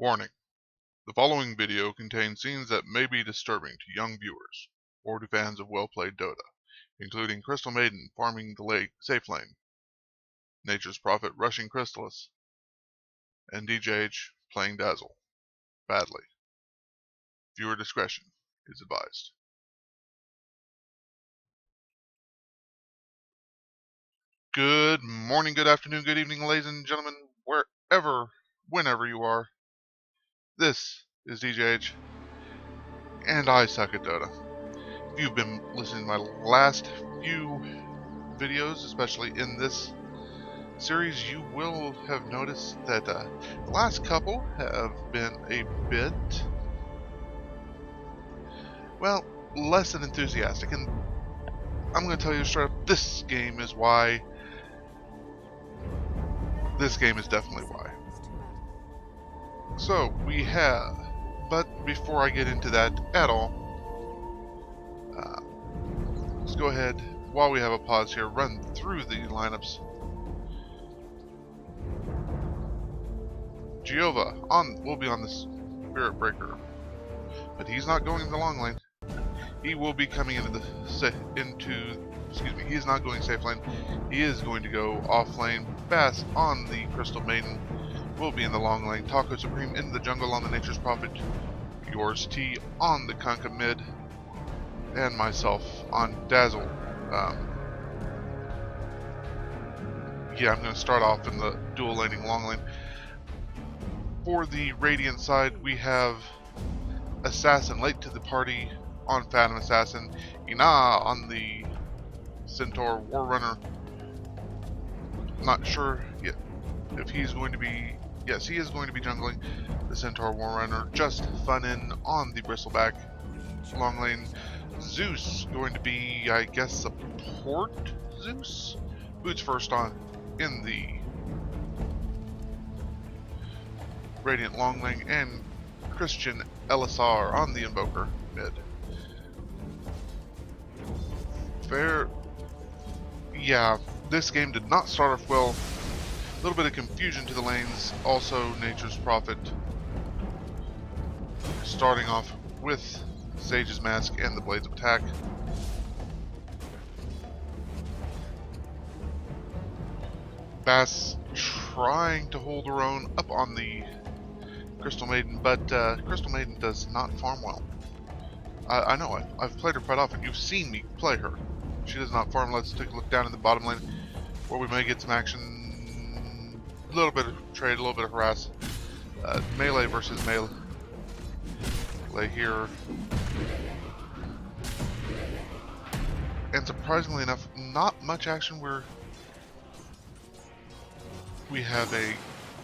Warning: the following video contains scenes that may be disturbing to young viewers or to fans of well-played Dota, including Crystal Maiden farming the safe lane, Nature's Prophet rushing Crystallis, and DJayH playing Dazzle badly. Viewer discretion is advised. Good morning, good afternoon, good evening, ladies and gentlemen, whenever you are. This is DJayH, and I suck at Dota. If you've been listening to my last few videos, especially in this series, you will have noticed that the last couple have been a bit, well, less than enthusiastic, and I'm going to tell you straight up, this game is why. This game is definitely why. So, but before I get into that at all, let's go ahead, while we have a pause here, run through the lineups. Giova will be on the Spirit Breaker, but he's not going in the long lane. He will be coming he's not going safe lane. He is going to go off lane. Bass on the Crystal Maiden will be in the long lane. Taco Supreme in the jungle on the Nature's Prophet. Yours T on the Kanka mid, and myself on Dazzle. Yeah, I'm going to start off in the dual laning long lane. For the Radiant side, we have Assassin late to the party on Phantom Assassin, Ina on the Centaur Warrunner. Not sure yet if he's going to be. Yes, he is going to be jungling the Centaur Warrunner. Just Fun in on the Bristleback long lane. Zeus going to be, I guess, support Zeus. Boots first on in the Radiant long lane, and Christian LSR on the Invoker mid. Yeah, this game did not start off well. A little bit of confusion to the lanes. Also, Nature's Prophet starting off with Sage's Mask and the Blades of Attack. Bass trying to hold her own up on the Crystal Maiden, but Crystal Maiden does not farm well. I know, I've played her quite often. You've seen me play her. She does not farm. Let's take a look down in the bottom lane, where we may get some action. A little bit of trade, a little bit of harass. Melee versus melee here. And surprisingly enough, not much action where we have a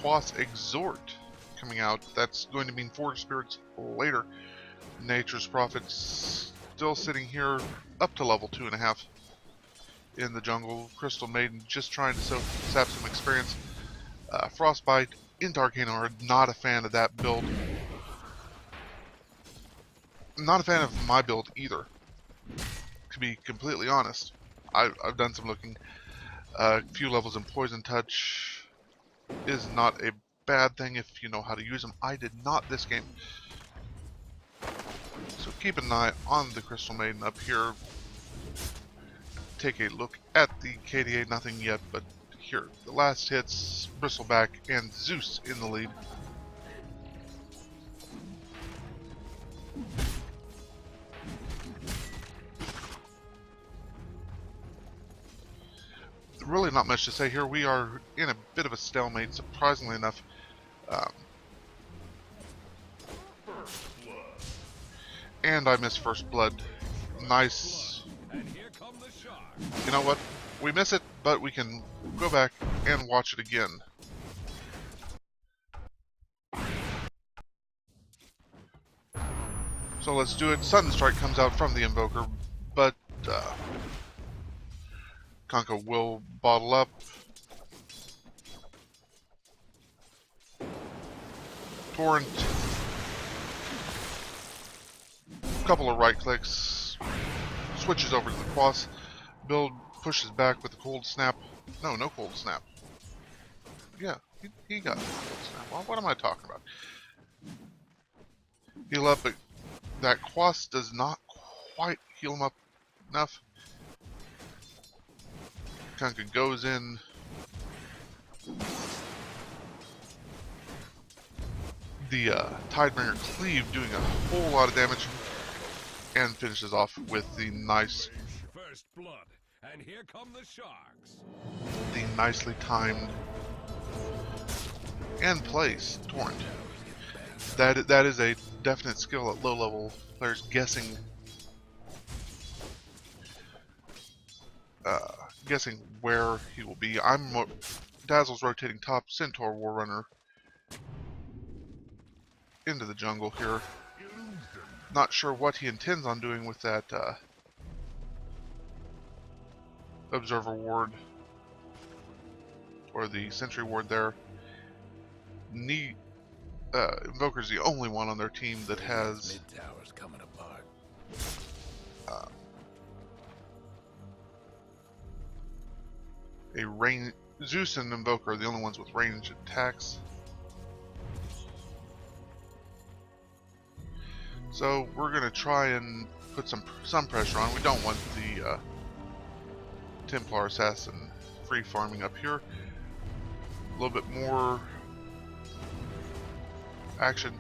Quas Exhort coming out. That's going to mean 4 spirits later. Nature's Prophet still sitting here up to level 2.5 in the jungle. Crystal Maiden just trying to sap some experience. Frostbite into Arcana are not a fan of that build. Not a fan of my build either, to be completely honest. I've done some looking. A few levels in Poison Touch is not a bad thing if you know how to use them. I did not this game. So keep an eye on the Crystal Maiden up here. Take a look at the KDA, nothing yet, but here, the last hits, Bristleback and Zeus in the lead. Really not much to say here. We are in a bit of a stalemate, surprisingly enough. And I missed first blood. Nice. You know what? We miss it, but we can go back and watch it again. So let's do it. Sudden Strike comes out from the Invoker, but Kanka will bottle up. Torrent. Couple of right clicks. Switches over to the Quas. Build pushes back with the Cold Snap. No Cold Snap. Yeah, he got the Cold Snap. Well, what am I talking about? heal up, but that Quas does not quite heal him up enough. Kunkka goes in. The Tidebringer Cleave doing a whole lot of damage and finishes off with the nice, First blood, and here come the sharks. the nicely timed and placed Torrent. That is a definite skill at low level players, guessing where he will be. Dazzle's rotating top, Centaur Warrunner into the jungle here. Not sure what he intends on doing with that Observer Ward or the Sentry Ward there. Invoker's the only one on their team that has Mid-tower's coming apart. a range. Zeus and Invoker are the only ones with ranged attacks. So we're gonna try and put some pressure on. We don't want the Templar Assassin free farming up here. A little bit more action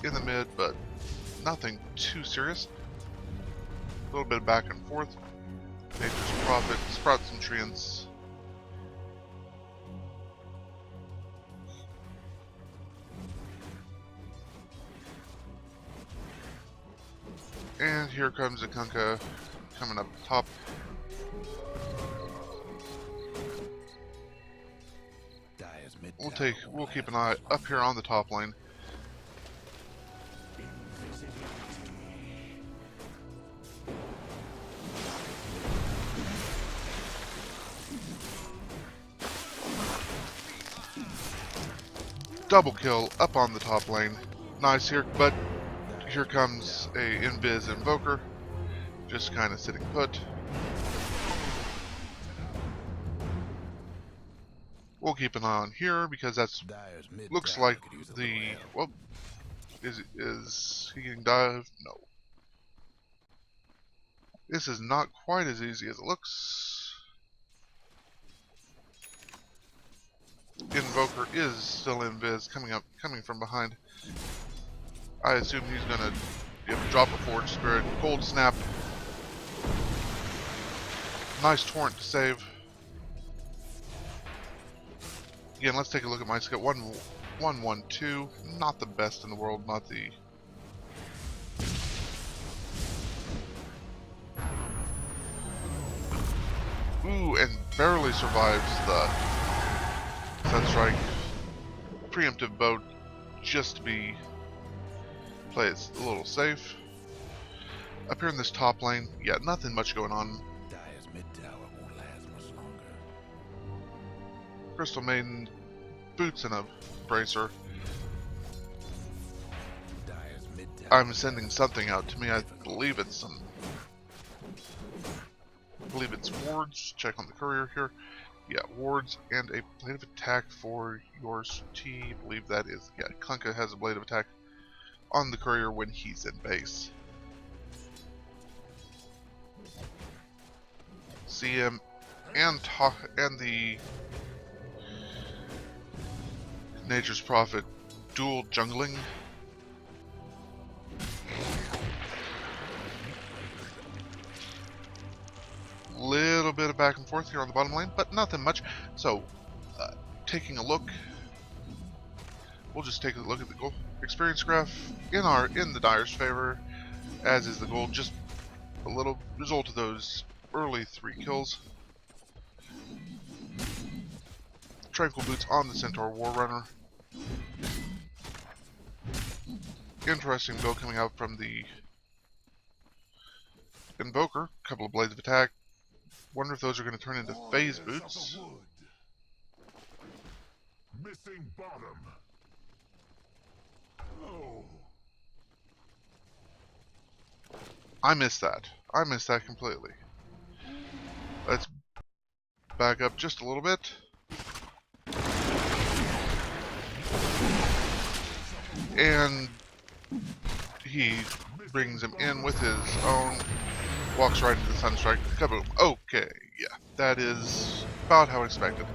in the mid, but nothing too serious. A little bit of back and forth. Nature's Prophet, sprout some treants. And here comes the Kunkka coming up top. We'll keep an eye up here on the top lane. Double kill up on the top lane. Nice here, but here comes a Invis Invoker, just kind of sitting put. We'll keep an eye on here because that's looks like the well. Is he getting dived? No. This is not quite as easy as it looks. Invoker is still Invis, coming from behind. I assume he's gonna drop a Forge Spirit, Cold Snap. Nice Torrent to save. Again, let's take a look at my skill. 1-1-2, not the best in the world, not the ooh, and barely survives the Sunstrike. Preemptive boat just to be play it a little safe. Up here in this top lane, yeah, nothing much going on. Crystal Maiden, boots and a bracer. I'm sending something out to me. I believe it's wards. Check on the courier here. Yeah, wards and a blade of attack for yours. I believe that is, yeah, Kunkka has a blade of attack on the courier when he's in base. CM and the Nature's Prophet dual jungling. Little bit of back and forth here on the bottom lane, but nothing much. So, taking a look, we'll just take a look at the goal experience graph in the Dire's favor, as is the goal. Just a little result of those early 3 kills. Tranquil Boots on the Centaur Warrunner. Interesting build coming out from the Invoker. Couple of blades of attack. Wonder if those are going to turn into phase boots. Missing bottom. Oh. I missed that. I missed that completely. Let's back up just a little bit. And he brings him in with his own, walks right into the Sunstrike, kaboom. Okay, yeah, that is about how expected.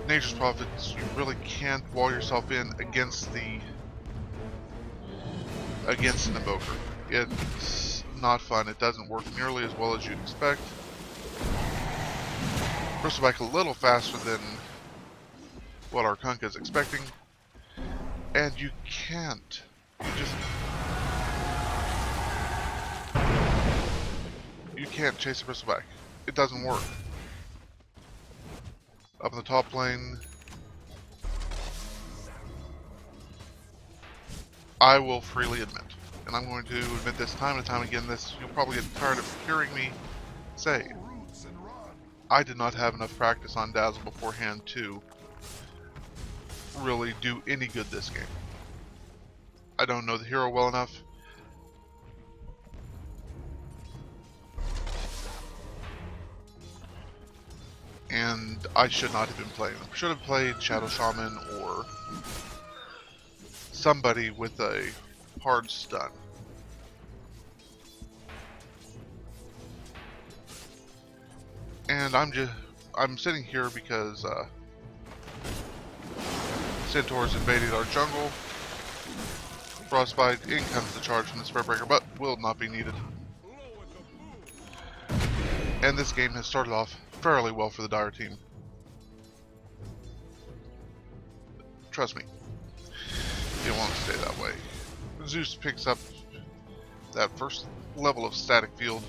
Nature's Prophets, you really can't wall yourself in against an Invoker. It's not fun. It doesn't work nearly as well as you'd expect. Bristleback a little faster than what our Kunk is expecting. And you can't. You can't chase a Bristleback. It doesn't work. Up in the top lane, I will freely admit, and I'm going to admit this time and time again, you'll probably get tired of hearing me say, I did not have enough practice on Dazzle beforehand to really do any good this game. I don't know the hero well enough. And I should not have been playing them. Should have played Shadow Shaman or somebody with a hard stun. And I'm sitting here because Centaurs invaded our jungle. Frostbite, in comes the charge from the Spreadbreaker, but will not be needed. And this game has started off fairly well for the Dire team. Trust me, it won't stay that way. Zeus picks up that first level of static field.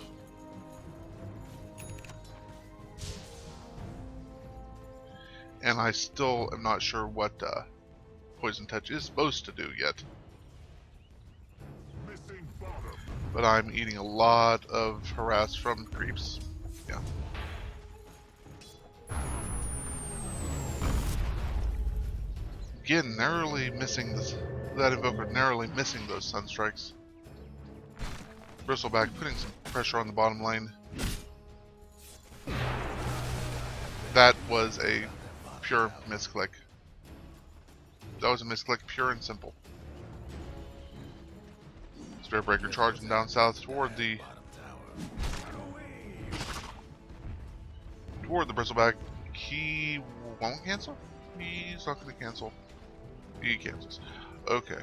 And I still am not sure what Poison Touch is supposed to do yet. But I'm eating a lot of harass from creeps. Yeah. Again, narrowly missing that Invoker, narrowly missing those Sunstrikes. Bristleback putting some pressure on the bottom lane. That was a pure misclick. That was a misclick, pure and simple. Spiritbreaker charging down south toward the Bristleback. He won't cancel? He's not going to cancel. He cancels. Okay.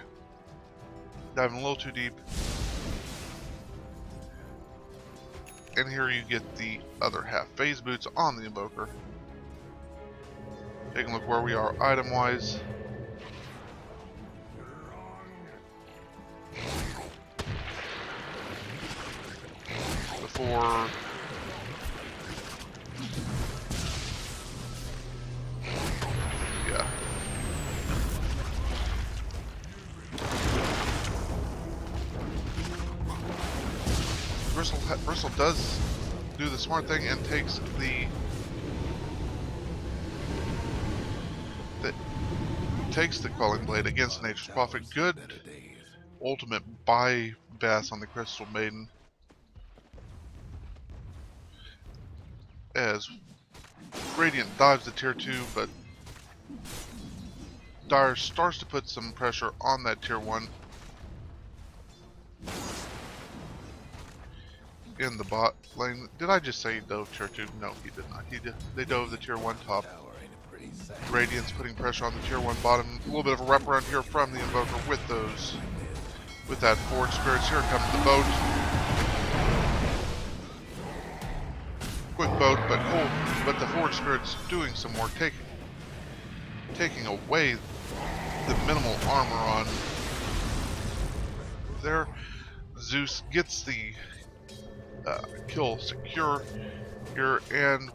Diving a little too deep. And here you get the other half. Phase boots on the Invoker. Taking a look where we are item-wise. Before... yeah. Bristle does do the smart thing and takes the Quelling Blade against Nature's Prophet. Good ultimate by Bass on the Crystal Maiden. As Radiant dives to tier 2, but Dire starts to put some pressure on that tier 1. In the bot lane. Did I just say he dove tier 2? No, he did not. They dove the tier 1 top. Radiant's putting pressure on the tier 1 bottom. A little bit of a wraparound here from the Invoker with that Forge Spirits. Here comes the boat. Quick boat, but the Forge Spirits doing some work, taking away the minimal armor on there. Zeus gets the kill secure here, and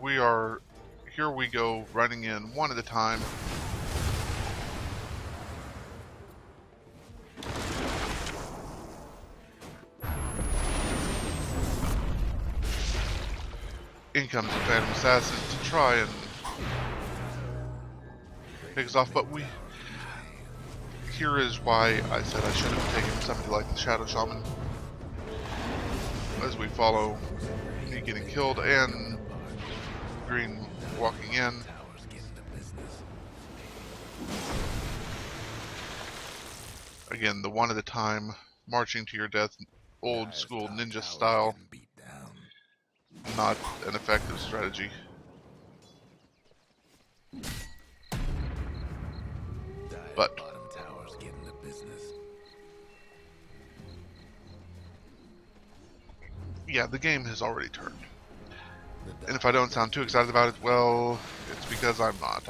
here we go, running in one at a time. In comes the Phantom Assassin to try and pick us off, but here is why I said I should have taken somebody like the Shadow Shaman. As we follow me getting killed and Green walking in. Again, the one at a time, marching to your death, old school ninja style. Not an effective strategy. But yeah, the game has already turned. And if I don't sound too excited about it, well, it's because I'm not.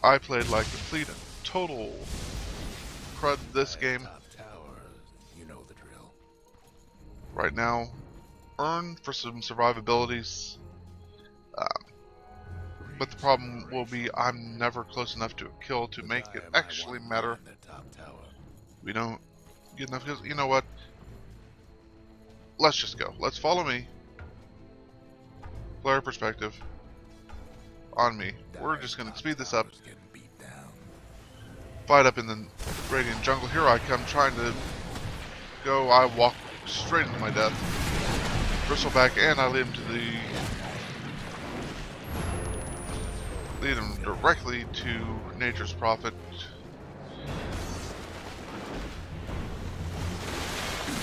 I played like complete and total crud this game. Right now, earn for some survivabilities. But the problem will be I'm never close enough to a kill to make it actually matter. We don't get enough kills. You know what? Let's just go. Let's follow me. Player perspective. On me. We're just going to speed this up. Fight up in the Radiant Jungle. Here I come trying to go. I walk straight into my death. Bristleback, and I lead him to lead him directly to Nature's Prophet.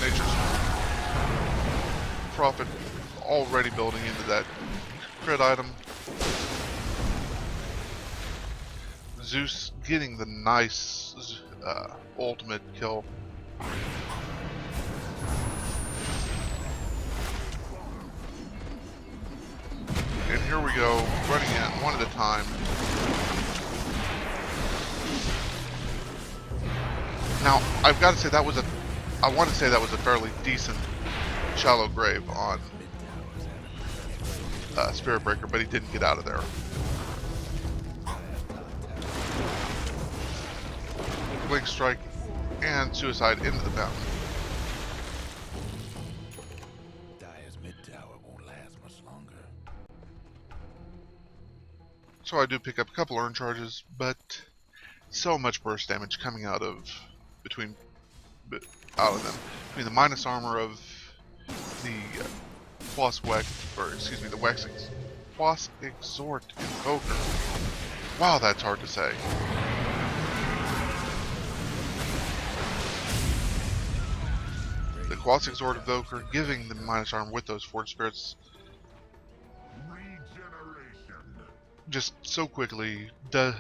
Nature's Prophet already building into that crit item. Zeus getting the nice ultimate kill. And here we go, running in one at a time. Now, I've got to say I want to say that was a fairly decent shallow grave on Spirit Breaker, but he didn't get out of there. Blink Strike and Suicide into the fountain. So I do pick up a couple earn charges, but so much burst damage coming out of them. Between the minus armor of the Quas Exort Invoker. Wow, that's hard to say. The Quas Exort Invoker giving the minus armor with those Forge Spirits just so quickly does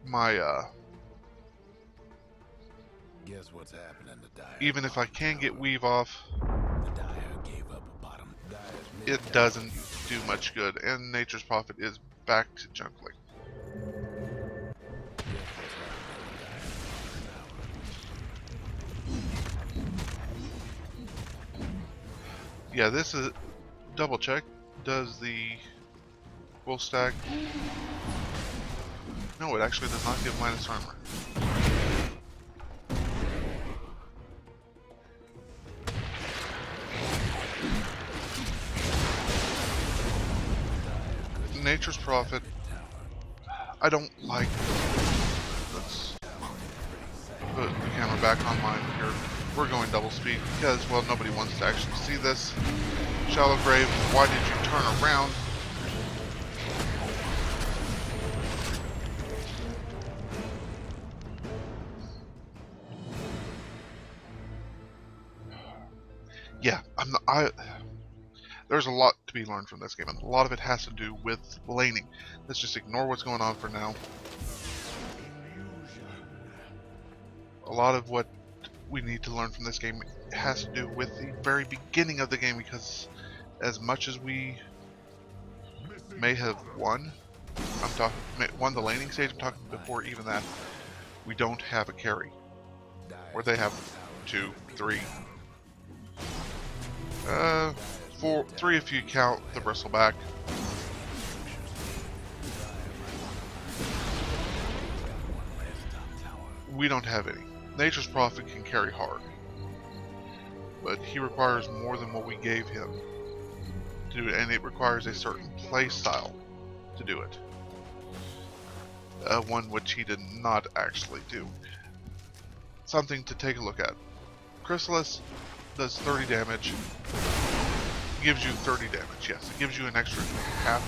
my guess what's happening to Dire? even if I can get weave off, it doesn't do much good, and Nature's Prophet is back to junkling. Yeah, this is double check. Does the full stack? No, it actually does not give minus armor. Nature's Prophet. I don't like. Let's put the camera back on mine here. We're going double speed because, well, nobody wants to actually see this. Shallow Grave, why did you turn around? Yeah, there's a lot to be learned from this game, and a lot of it has to do with laning. Let's just ignore what's going on for now. A lot of what we need to learn from this game has to do with the very beginning of the game, because as much as we may have won the laning stage, I'm talking before even that, we don't have a carry. Or they have 2, 3. 3 if you count the Bristleback. We don't have any. Nature's Prophet can carry hard, but he requires more than what we gave him to do it, and it requires a certain play style to do it. One which he did not actually do. Something to take a look at. Chrysalis does 30 damage. Gives you 30 damage, yes. It gives you an extra half.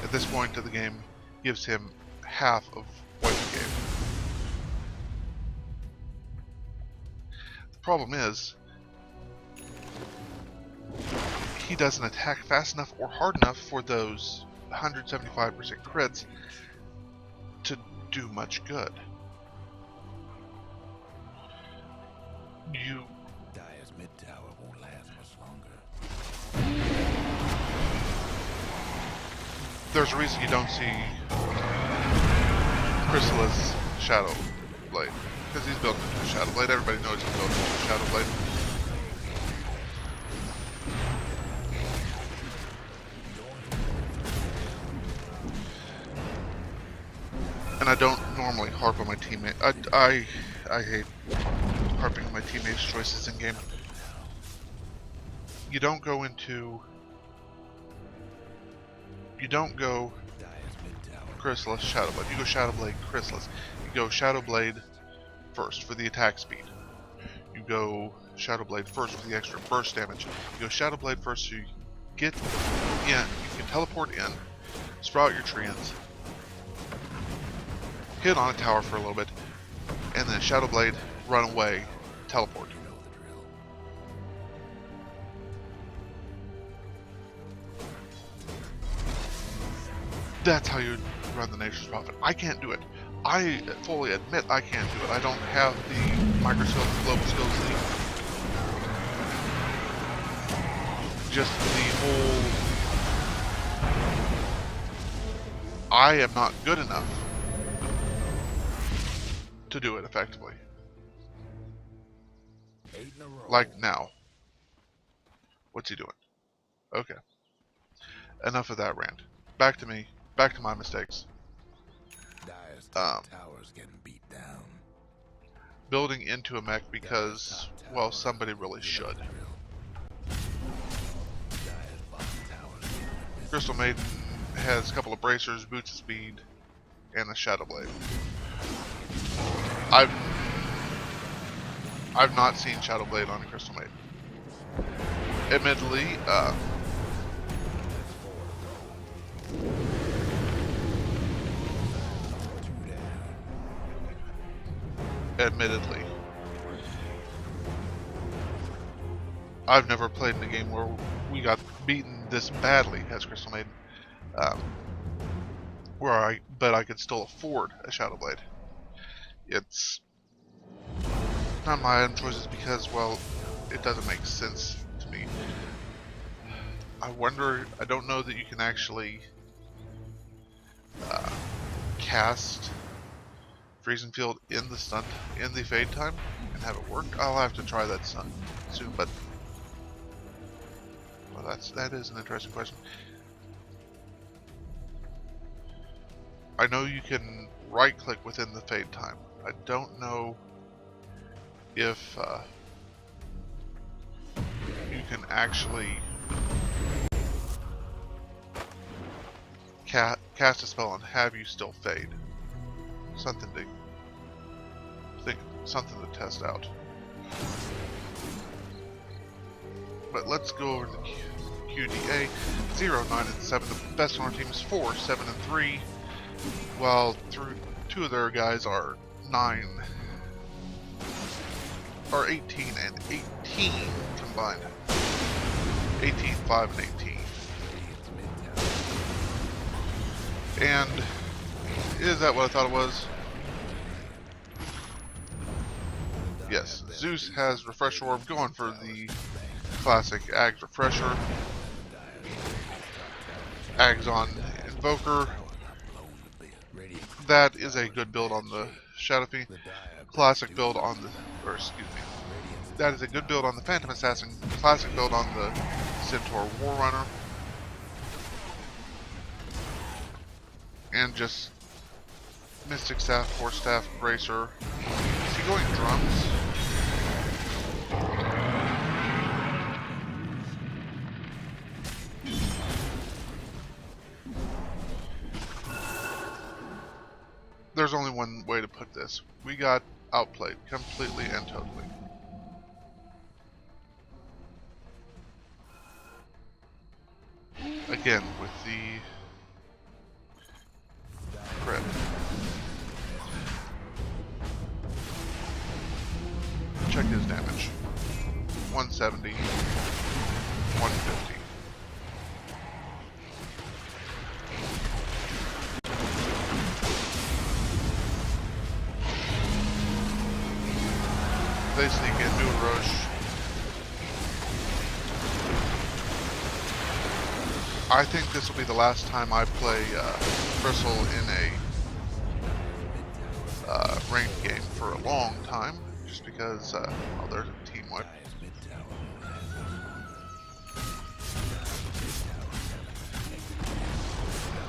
At this point of the game, gives him half of what you gave. Problem is, he doesn't attack fast enough or hard enough for those 175% crits to do much good. Dire's mid tower won't last much longer. There's a reason you don't see Chrysalis Shadow Blade, because he's built into a Shadow Blade. Everybody knows he's built into a Shadow Blade. And I don't normally harp on my teammate. I hate harping on my teammates' choices in game. You don't go Chrysalis Shadow Blade. You go Shadow Blade Chrysalis. You go Shadow Blade first for the attack speed. You go Shadow Blade first for the extra burst damage. You go Shadow Blade first so you get in. You can teleport in, sprout your treants, hit on a tower for a little bit, and then Shadow Blade, run away, teleport. You know the drill. That's how you run the Nature's Prophet. I can't do it. I fully admit I can't do it. I don't have the microscope and global skills needed. Just the whole... I am not good enough to do it effectively. 8 in a row. Like now. What's he doing? Okay. Enough of that rant. Back to me. Back to my mistakes. Dire's top tower's getting beat down. Building into a mech because, well, somebody really should. Dire's bottom tower's getting busy. Crystal Maiden has a couple of bracers, boots of speed, and a Shadow Blade. I've not seen Shadow Blade on a Crystal Maiden. Admittedly, I've never played in a game where we got beaten this badly as Crystal Maiden. But I could still afford a Shadow Blade. It's not my own choices because, well, it doesn't make sense to me. I don't know that you can actually cast Freezing Field in the fade time and have it work. I'll have to try that soon, but well, that is an interesting question. I know you can right click within the fade time. I don't know if you can actually cast a spell and have you still fade. Something to test out. But let's go over the QDA. 0, 9, and 7. The best on our team is 4, 7, and 3. While two of their guys are 9, or 18 and 18 combined. 18, 5, and 18. And is that what I thought it was? Yes, Zeus has Refresh Orb, going for the classic Ags Refresher. Ags on Invoker. That is a good build on the Shadow Fiend. Classic build on the, that is a good build on the Phantom Assassin. Classic build on the Centaur Warrunner. And just Mystic Staff, Force Staff, Bracer. Is he going drums? There's only one way to put this. We got outplayed completely and totally. Again, with the check check his damage. 170, 150. They sneak in, do a rush. I think this will be the last time I play Bristle in a ranked game for a long time, just because, well, there's a team wipe.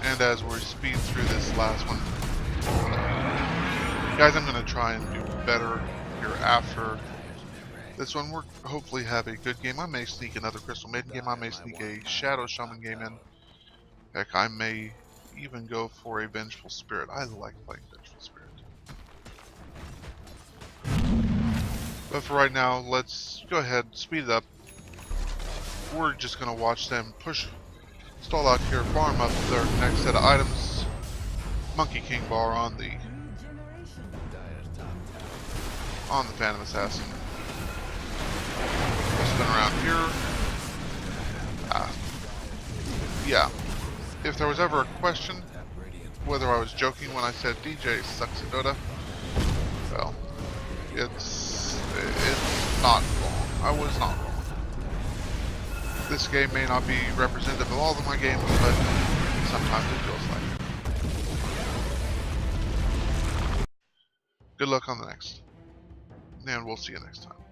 And as we speed through this last one, guys, I'm going to try and do better here after this one. We're hopefully have a good game. I may sneak another Crystal Maiden game. I may sneak a Shadow Shaman game in. Heck, I may even go for a Vengeful Spirit. I like playing Vengeful Spirit. But for right now, let's go ahead, speed it up. We're just going to watch them push, stall out here, farm up their next set of items. Monkey King Bar on the Phantom Assassin. Spin around here. Yeah. If there was ever a question whether I was joking when I said DJ sucks at Dota, well, it's not wrong. I was not wrong. This game may not be representative of all of my games, but sometimes it feels like it. Good luck on the next. And we'll see you next time.